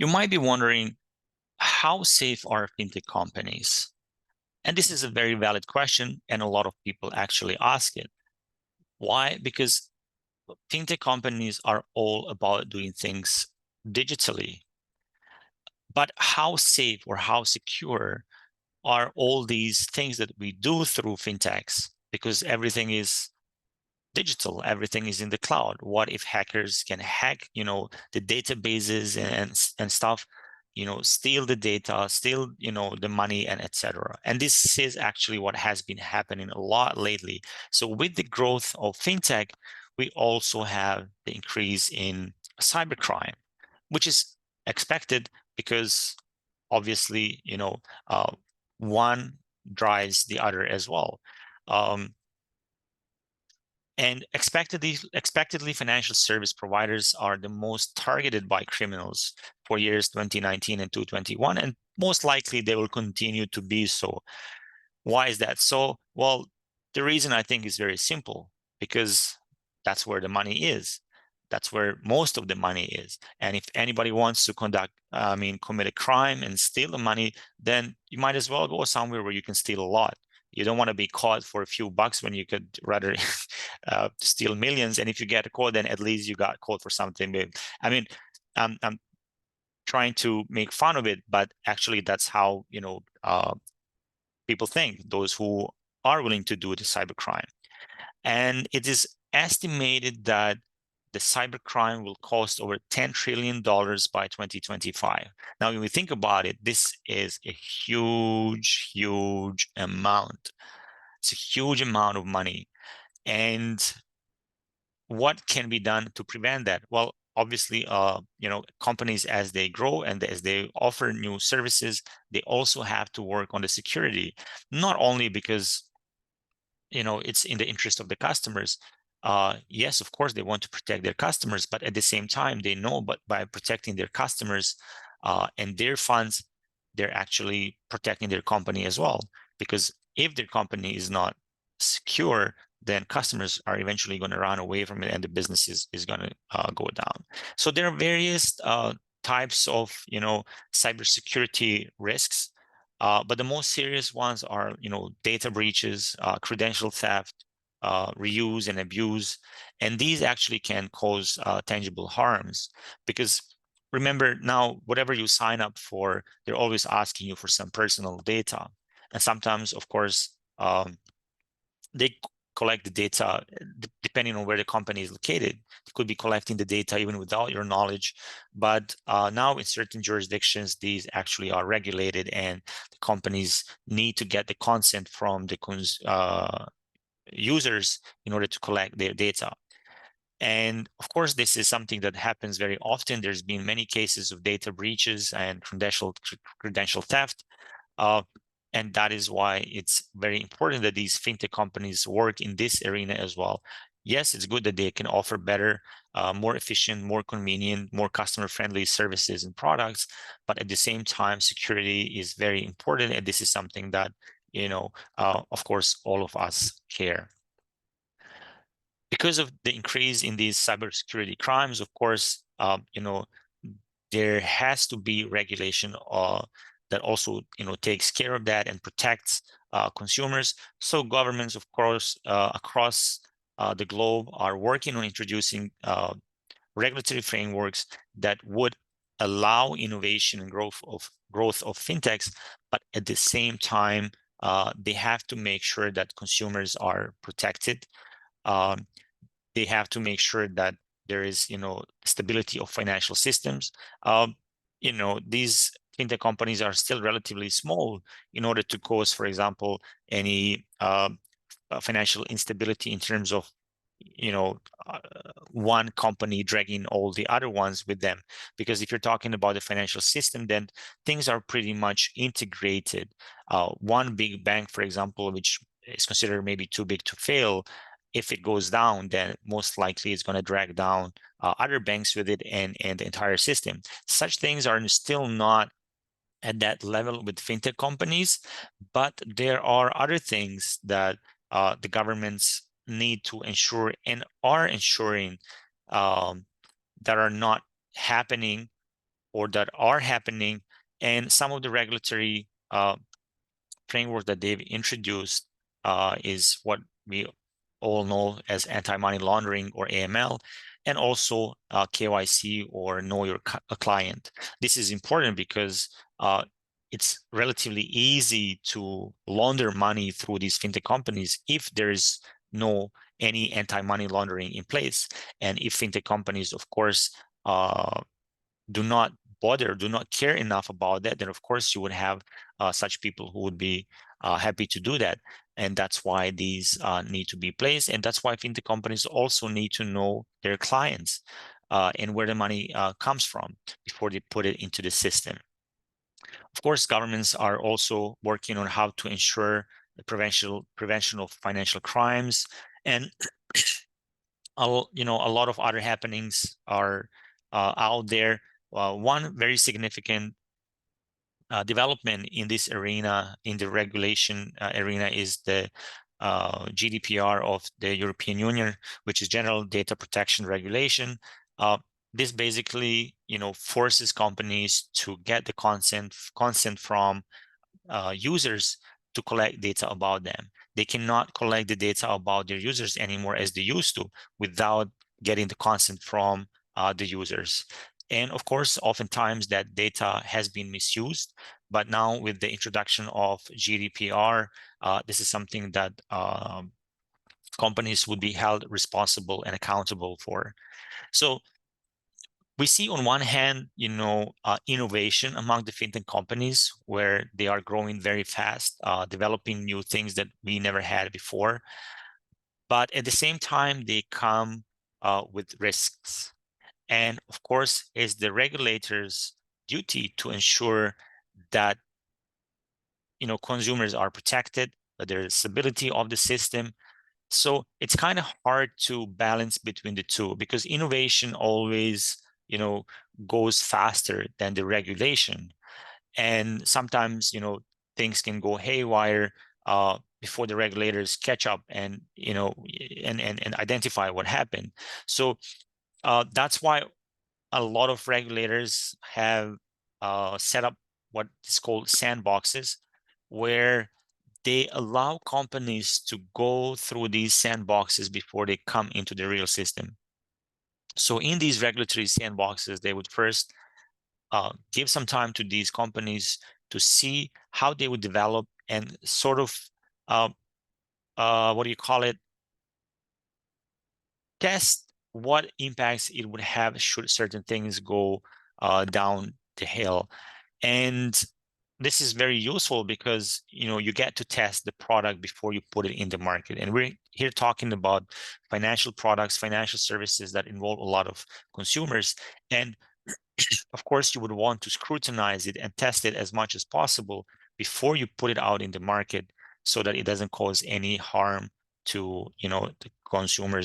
You might be wondering, how safe are fintech companies? And this is a very valid question, and a lot of people actually ask it. Why? Because fintech companies are all about doing things digitally. But how safe or how secure are all these things that we do through fintechs? Because everything is digital, everything is in the cloud. What if hackers can hack, the databases and stuff, steal the data, steal, the money, and etc. And this is actually what has been happening a lot lately. So with the growth of fintech, we also have the increase in cybercrime, which is expected because obviously, one drives the other as well. And expectedly, financial service providers are the most targeted by criminals for years 2019 and 2021, and most likely they will continue to be so. Why is that so? Well, the reason I think is very simple, because that's where the money is. That's where most of the money is. And if anybody wants to commit a crime and steal the money, then you might as well go somewhere where you can steal a lot. You don't want to be caught for a few bucks when you could rather steal millions. And if you get caught, then at least you got caught for something big. I mean, I'm trying to make fun of it, but actually that's how, people think, those who are willing to do the cybercrime. And it is estimated that the cybercrime will cost over $10 trillion by 2025. Now, when we think about it, this is a huge, huge amount. It's a huge amount of money. And what can be done to prevent that? Well, obviously, companies, as they grow and as they offer new services, they also have to work on the security, not only because it's in the interest of the customers. Yes, of course, they want to protect their customers, but at the same time, they know, but by protecting their customers and their funds, they're actually protecting their company as well. Because if their company is not secure, then customers are eventually going to run away from it, and the business is going to go down. So there are various types of cybersecurity risks. But the most serious ones are, data breaches, credential theft, reuse and abuse. And these actually can cause tangible harms, because remember now, whatever you sign up for, they're always asking you for some personal data. And sometimes, of course, they collect the data depending on where the company is located. They could be collecting the data even without your knowledge. But now in certain jurisdictions, these actually are regulated, and the companies need to get the consent from the users in order to collect their data. And of course, this is something that happens very often. There's been many cases of data breaches and credential theft. And that is why it's very important that these fintech companies work in this arena as well. Yes, it's good that they can offer better, more efficient, more convenient, more customer-friendly services and products, but at the same time, security is very important, and this is something that, of course, all of us care. Because of the increase in these cybersecurity crimes, of course, there has to be regulation that also, takes care of that and protects consumers. So governments, of course, across the globe are working on introducing regulatory frameworks that would allow innovation and growth of fintechs, but at the same time, they have to make sure that consumers are protected. They have to make sure that there is, stability of financial systems. These fintech companies are still relatively small in order to cause, for example, any financial instability in terms of, one company dragging all the other ones with them. Because if you're talking about the financial system, then things are pretty much integrated. One big bank, for example, which is considered maybe too big to fail, if it goes down, then most likely it's going to drag down other banks with it, and the entire system. Such things are still not at that level with fintech companies, but there are other things that the governments need to ensure and are ensuring that are not happening or that are happening, and some of the regulatory framework that they've introduced is what we all know as anti-money laundering, or AML, and also KYC, or know your client. This is important because it's relatively easy to launder money through these fintech companies if there is no any anti-money laundering in place. And if fintech companies, of course, do not bother, do not care enough about that, then of course you would have such people who would be happy to do that. And that's why these need to be placed. And that's why fintech companies also need to know their clients and where the money comes from before they put it into the system. Of course, governments are also working on how to ensure the prevention of financial crimes, and a lot of other happenings are out there. One very significant development in this arena, in the regulation arena, is the GDPR of the European Union, which is General Data Protection Regulation. This basically, forces companies to get the consent from users to collect data about them. They cannot collect the data about their users anymore as they used to without getting the consent from the users. And of course, oftentimes that data has been misused. But now with the introduction of GDPR, this is something that companies would be held responsible and accountable for. So we see on one hand, innovation among the fintech companies, where they are growing very fast, developing new things that we never had before. But at the same time, they come with risks. And of course, it's the regulator's duty to ensure that consumers are protected, that there is stability of the system. So it's kind of hard to balance between the two, because innovation always, goes faster than the regulation. And sometimes, things can go haywire before the regulators catch up and, and identify what happened. So that's why a lot of regulators have set up what is called sandboxes, where they allow companies to go through these sandboxes before they come into the real system. So in these regulatory sandboxes, they would first give some time to these companies to see how they would develop, and sort of, test what impacts it would have should certain things go down the hill. And this is very useful because you get to test the product before you put it in the market. And we're here talking about financial products, financial services that involve a lot of consumers. And of course, you would want to scrutinize it and test it as much as possible before you put it out in the market, so that it doesn't cause any harm to the consumers